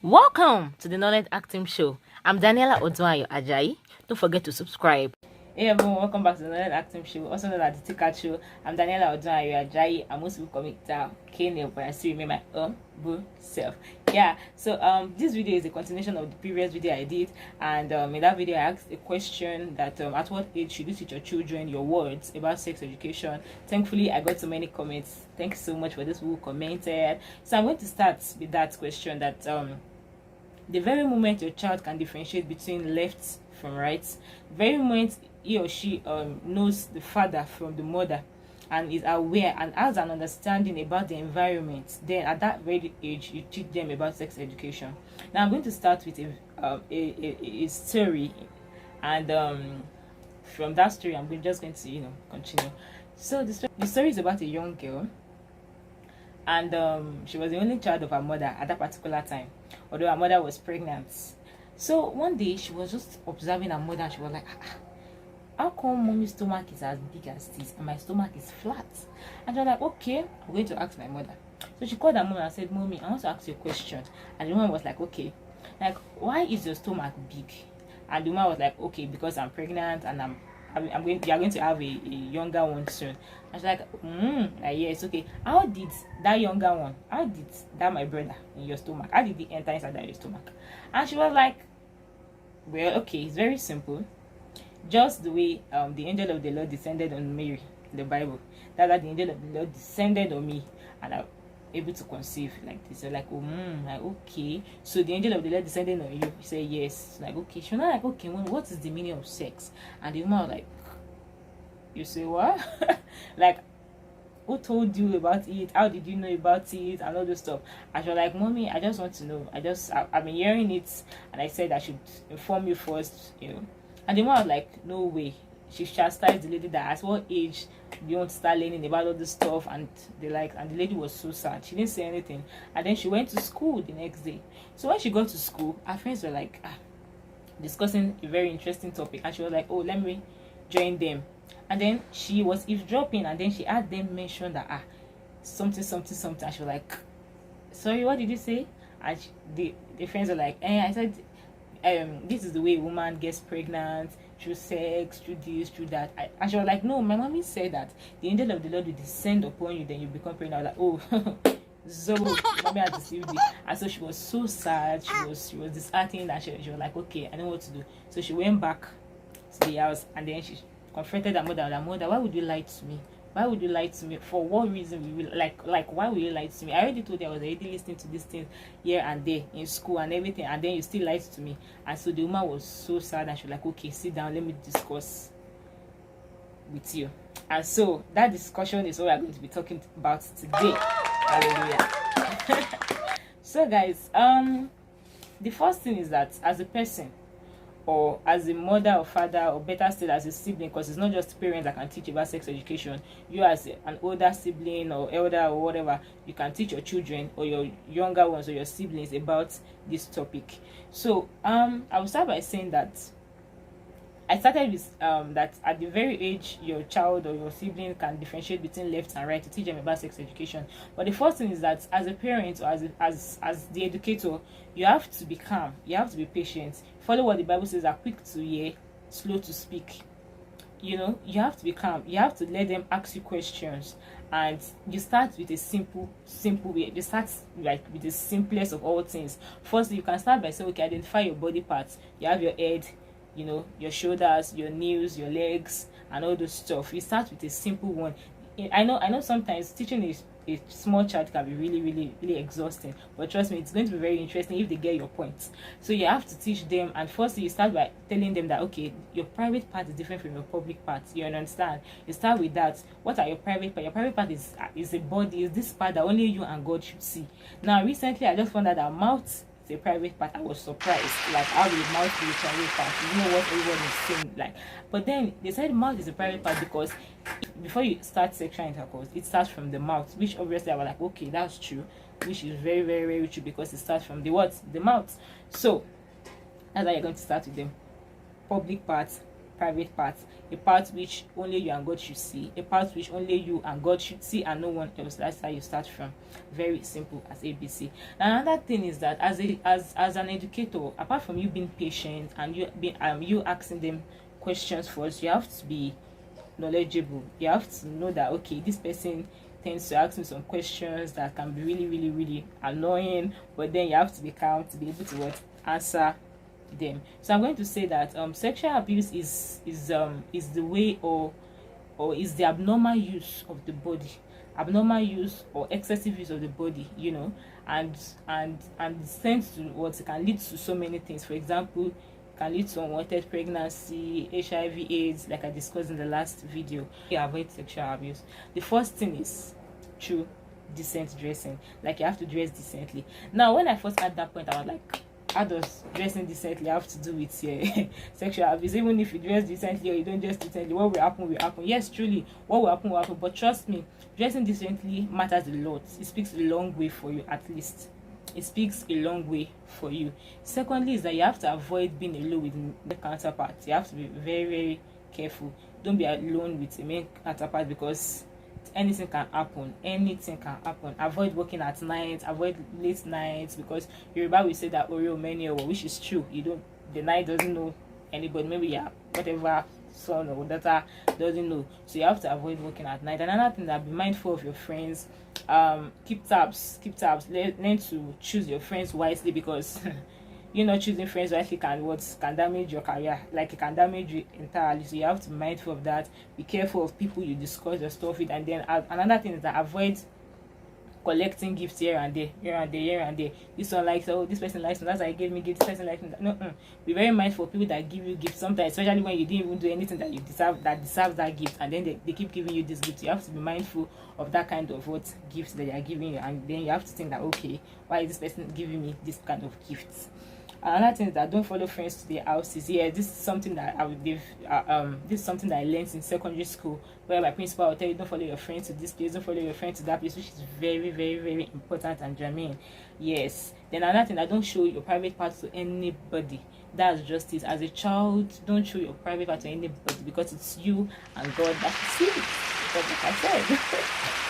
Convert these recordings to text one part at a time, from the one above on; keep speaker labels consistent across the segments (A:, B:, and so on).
A: Welcome to the Knowledge Acting Show. I'm Daniela Odwayo Ajayi. Don't forget to subscribe. Hey everyone, welcome back to the Knowledge Acting Show, also known as the TKAT Show. I'm Daniela Odwayo Ajayi. I'm most people call me Kenya, but I still remain my own self. Yeah, so this video is a continuation of the previous video I did, and in that video I asked a question that at what age should you teach your children your words about sex education. Thankfully, I got so many comments. Thank you so much for those who commented. So I'm going to start with that question that the very moment your child can differentiate between left from right, the very moment he or she knows the father from the mother and is aware and has an understanding about the environment, then at that very age you teach them about sex education. Now I'm going to start with a story, and from that story I'm just going to continue. So the story is about a young girl, and she was the only child of her mother at that particular time, although her mother was pregnant. So one day she was just observing her mother, and she was like, how come mommy's stomach is as big as this and my stomach is flat? And she was like, okay, I'm going to ask my mother. So she called her mom and said, Mommy, I want to ask you a question. And the woman was like, okay, like, why is your stomach big? And the woman was like, okay, because I'm pregnant and you are going to have a younger one soon. I was like, yes, okay. How did that younger one, how did that my brother in your stomach, how did he enter inside that your stomach? And she was like, well, okay, it's very simple. Just the way the angel of the Lord descended on Mary in the Bible, that the angel of the Lord descended on me and I'm able to conceive like this. So like, like, okay, so the angel of the Lord descended on you. He said yes. Like, okay. She's not like, okay, what is the meaning of sex? And the woman was like, you say what? Like, who told you about it? How did you know about it? And all this stuff. And she was like, Mommy, I just want to know. I've been hearing it, and I said I should inform you first. And the woman was like, no way. She chastised the lady that at what age do you want to start learning about all this stuff, and the lady was so sad. She didn't say anything. And then she went to school the next day. So when she got to school, her friends were like discussing a very interesting topic, and she was like, oh, let me join them. And then she was eavesdropping, and then she had them mention that something. And she was like, sorry, what did you say? And the friends were like, I said this is the way a woman gets pregnant, through sex, through this, through that. And she was like, no, my mommy said that the angel of the Lord will descend upon you, then you become pregnant. I was like, oh, so mommy had deceived me. And so she was so sad. She was disheartened, and she was like, okay, I know what to do. So she went back to the house, and then she confronted her mother. And her mother, why would you lie to me? Why would you lie to me? For what reason? We will like why will you lie to me? I already told you I was already listening to these things here and there in school and everything, and then you still lied to me. And so the woman was so sad, and she was like, okay, sit down, let me discuss with you. And so that discussion is what we're going to be talking about today. Hallelujah. So guys, the first thing is that as a person, or as a mother or father, or better still as a sibling, because it's not just parents that can teach about sex education. You as an older sibling or elder or whatever, you can teach your children or your younger ones or your siblings about this topic. So I will start by saying that I started with that at the very age your child or your sibling can differentiate between left and right, to teach them about sex education. But the first thing is that as a parent or as the educator, you have to be calm, you have to be patient, follow what the Bible says, are quick to hear, slow to speak. You have to be calm, you have to let them ask you questions, and you start with a simple way. You start like with the simplest of all things. Firstly, you can start by saying, okay, identify your body parts. You have your head, your shoulders, your knees, your legs, and all those stuff. You start with a simple one. I know sometimes teaching a small child can be really, really, really exhausting, but trust me, it's going to be very interesting if they get your point. So you have to teach them, and firstly you start by telling them that, okay, your private part is different from your public part. You understand? You start with that. What are your private part? Your private part is a body, is this part that only you and God should see. Now recently I just found out that mouth is a private part. I was surprised, like, how will mouth be a private part? You know what everyone is saying, like. But then they said mouth is a private part because before you start sexual intercourse, it starts from the mouth, which obviously I was like, okay, that's true, which is very, very, very true, because it starts from the mouth. So that's how you're going to start with them. Public parts, private part, a part which only you and God should see, a part which only you and God should see and no one else. That's how you start from. Very simple as ABC. Another thing is that as an educator, apart from you being patient and you asking them questions first, you have to be knowledgeable. You have to know that okay, this person tends to ask me some questions that can be really, really, really annoying, but then you have to be calm to be able to what answer them. So I'm going to say that sexual abuse is the way or is the abnormal use of the body, abnormal use or excessive use of the body, you know, and it tends to what it can lead to so many things. For example, can lead to unwanted pregnancy, HIV/AIDS, like I discussed in the last video. You avoid sexual abuse. The first thing is true decent dressing. Like you have to dress decently. Now, when I first had that point, I was like, how does dressing decently have to do with sexual abuse? Even if you dress decently or you don't dress decently, what will happen will happen. Yes, truly, what will happen will happen. But trust me, dressing decently matters a lot. It speaks a long way for you, at least. It speaks a long way for you. Secondly, is that you have to avoid being alone with the counterpart. You have to be very, very careful. Don't be alone with a main counterpart, because anything can happen. Anything can happen. Avoid working at night. Avoid late nights, because Yoruba will say that Oreo many, which is true. The night doesn't know anybody. Maybe whatever son or daughter doesn't know. So you have to avoid working at night. Another thing, that be mindful of your friends. Keep tabs. Learn to choose your friends wisely, because you not choosing friends wisely can damage your career. Like, it can damage you entirely. So you have to be mindful of that. Be careful of people you discuss your stuff with. And then another thing is that avoid collecting gifts here and there. This one likes, oh, this person likes me, that's why he gave me gifts. This person likes me. No, be very mindful of people that give you gifts sometimes, especially when you didn't even do anything that you deserve that gift, and then they keep giving you this gift. You have to be mindful of that kind of gifts that they are giving you, and then you have to think that, okay, why is this person giving me this kind of gifts? Another thing is that don't follow friends to their houses. Yeah, this is something that this is something that I learned in secondary school, where my principal will tell you, don't follow your friends to this place, don't follow your friends to that place, which is very, very, very important and germane. Yes. Then another thing, that don't show your private parts to anybody. That's just it. As a child, don't show your private part to anybody, because it's you and God that see it. Because like I said.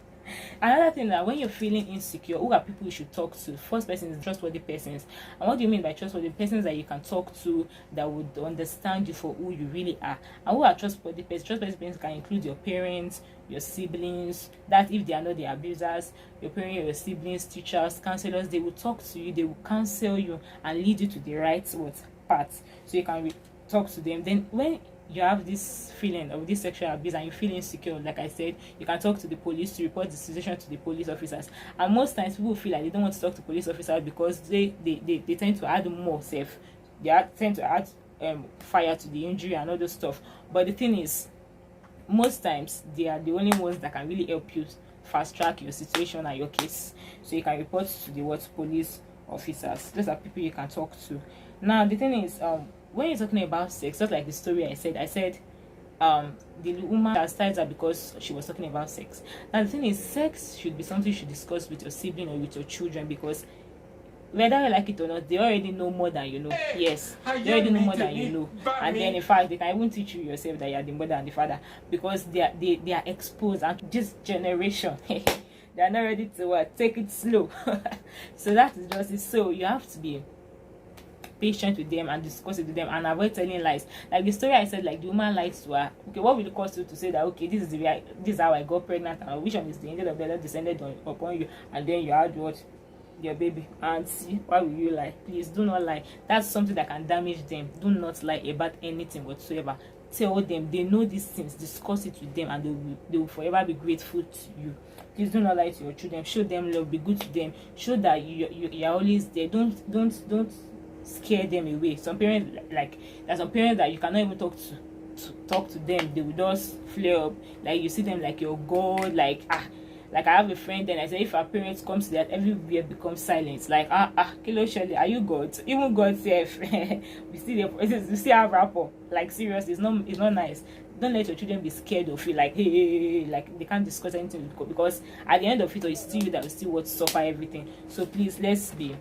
A: Another thing, that when you're feeling insecure, who are people you should talk to? First person is trustworthy persons. And what do you mean by trustworthy? Persons that you can talk to, that would understand you for who you really are. And who are trustworthy persons? Trustworthy persons can include your parents, your siblings, that if they are not the abusers, your parents, your siblings, teachers, counselors. They will talk to you, they will counsel you and lead you to the right path, so you can talk to them. Then when you have this feeling of this sexual abuse and you feel insecure, like I said, you can talk to the police to report the situation to the police officers. And most times people feel like they don't want to talk to police officers, because they tend to add more self. Tend to add fire to the injury and all those stuff. But the thing is, most times they are the only ones that can really help you fast track your situation and your case, so you can report to the police officers. Those are people you can talk to. Now the thing is, when you're talking about sex, just like the story I said the woman that started that because she was talking about sex. Now the thing is, sex should be something you should discuss with your sibling or with your children, because whether you like it or not, they already know more than you know. Yes, they already know more than you know. And then in fact, they can even teach you yourself that you are the mother and the father, because they are exposed. And this generation they are not ready to take it slow. So that is just it. So you have to be patient with them and discuss it with them, and avoid telling lies. Like the story I said, like the woman lies to her. Okay, what will it cost you to say that, okay, this is how I got pregnant, and which one is the angel of the Lord descended upon you, and then you had your baby? And see, why will you lie? Please do not lie. That's something that can damage them. Do not lie about anything whatsoever. Tell them. They know these things. Discuss it with them, and they will forever be grateful to you. Please do not lie to your children. Show them love. Be good to them. Show that you are always there. Don't scare them away. Some parents, like, there's some parents that you cannot even talk to them. They will just flare up. Like, you see them like your God. Like I have a friend, and I say, if our parents come to that, everywhere becomes silence. Like, Kilo Shelley, are you God? Even God safe. we still have rapport. Like, seriously, it's not nice. Don't let your children be scared or feel like, hey, like they can't discuss anything with God, because at the end of it, it's still you that will still want to suffer everything. So please, let's be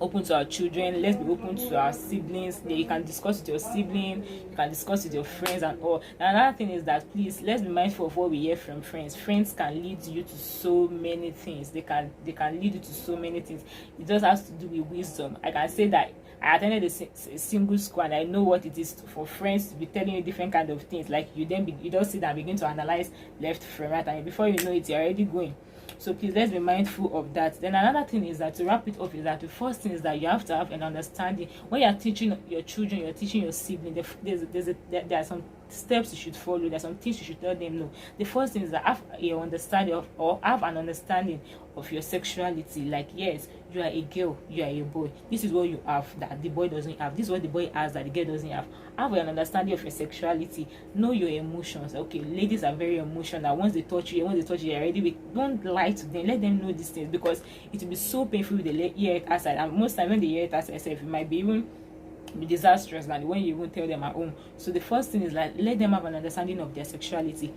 A: open to our children, let's be open to our siblings. You can discuss with your sibling, you can discuss with your friends and all. And another thing is that please let's be mindful of what we hear from friends. Friends can lead you to so many things. They can lead you to so many things. It just has to do with wisdom. I can say that I attended a single school and I know what it is for friends to be telling you different kind of things. Like you don't sit and begin to analyze left from right, and before you know it, you're already going. So please let's be mindful of that. Then another thing is that, to wrap it up, is that the first thing is that you have to have an understanding when you're teaching your children, you're teaching your sibling. There are some steps you should follow. There's some things you should tell them. No, the first thing is that have your understanding of, or have an understanding of your sexuality. Like, yes, you are a girl, you are a boy. This is what you have that the boy doesn't have. This is what the boy has that the girl doesn't have. Have an understanding of your sexuality. Know your emotions. Okay, ladies are very emotional. Once they touch you, you're already weak. Don't lie to them. Let them know these things, because it will be so painful if they hear it outside. And most times when they hear it outside, it might be even be disastrous than when you won't tell them at home. So the first thing is, like, let them have an understanding of their sexuality.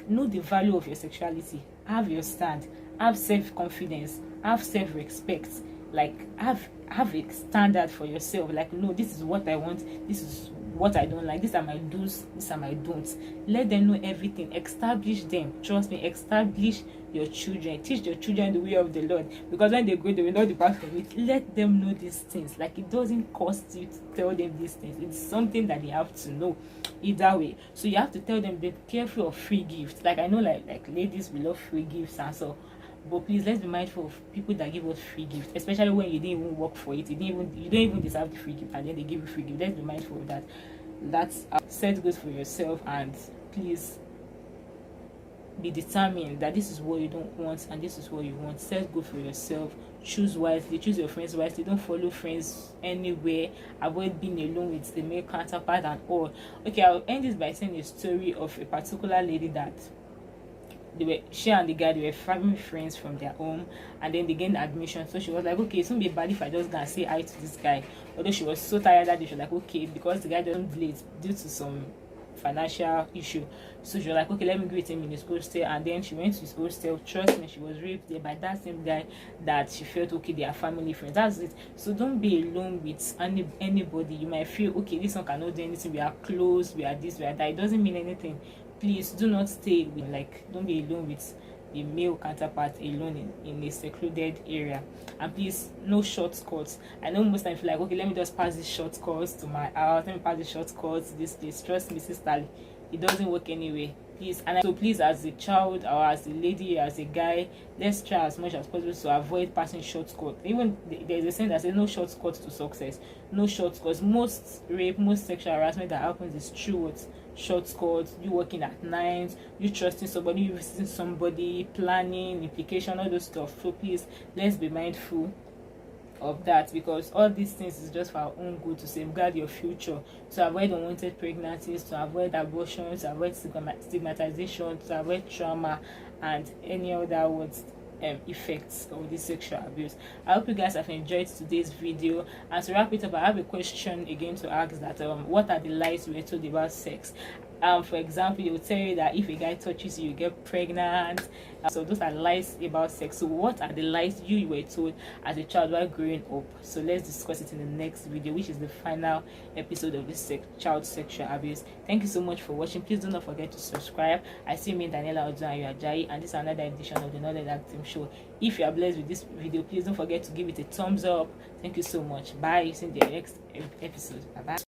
A: Know the value of your sexuality. Have your stand. Have self-confidence. Have self-respect. Like, have a standard for yourself. Like, no, this is what I want, this is what I don't like, these are my do's, these are my don'ts. Let them know everything. Establish them. Trust me, establish your children. Teach your children the way of the Lord, because when they grow, they will not depart from it. Let them know these things. Like, it doesn't cost you to tell them these things. It's something that they have to know either way. So you have to tell them, be careful of free gifts. Like, I know like ladies, we love free gifts and so, but please let's be mindful of people that give us free gifts, especially when you didn't even work for it. You don't even deserve the free gift, and then they give you free gift. Let's be mindful of that. That's set goals for yourself, and please be determined that this is what you don't want and this is what you want. Set goals for yourself. Choose wisely. Choose your friends wisely. Don't follow friends anywhere. Avoid being alone with the male counterpart and all. Okay, I'll end this by saying a story of a particular lady that she and the guy, they were family friends from their home, and then they gained admission. So she was like, okay, it's gonna be bad if I just gonna say hi to this guy. Although she was so tired that day, she was like, okay, because the guy doesn't late due to some financial issue. So she was like, okay, let me greet him in his hostel. And then she went to his hostel. Trust me, she was raped there by that same guy that she felt, okay, they are family friends. That's it. So don't be alone with anybody. You might feel, okay, this one cannot do anything, we are close, we are this, we are that. It doesn't mean anything. Please do not stay with, like, don't be alone with a male counterpart alone in a secluded area. And please, no shortcuts. I know most times you feel like, okay, let me just pass this shortcuts to my house, let me pass this shortcuts to this place. Trust me, sister, it doesn't work anyway. Please, and so please, as a child or as a lady, as a guy, let's try as much as possible to avoid passing shortcuts. Even there's a saying that says no shortcuts to success. No shortcuts. Most rape, most sexual harassment that happens is through what? Shortcuts. You working at night, you trusting somebody, you visiting somebody, planning, implication, all those stuff. So please, let's be mindful of that, because all these things is just for our own good, to safeguard your future, to avoid unwanted pregnancies, to avoid abortions, to avoid stigmatization, to avoid trauma and any other words effects of this sexual abuse. I hope you guys have enjoyed today's video. And to wrap it up, I have a question again to ask, that what are the lies we were told about sex? For example, they will tell you that if a guy touches you, you get pregnant. So those are lies about sex. So what are the lies you were told as a child while growing up? So let's discuss it in the next video, which is the final episode of this child sexual abuse. Thank you so much for watching. Please do not forget to subscribe. I see me, Daniela Odu, and you are Jai, and this is another edition of the Knowledge Active Show. If you are blessed with this video, please don't forget to give it a thumbs up. Thank you so much. Bye. See you in the next episode. Bye bye.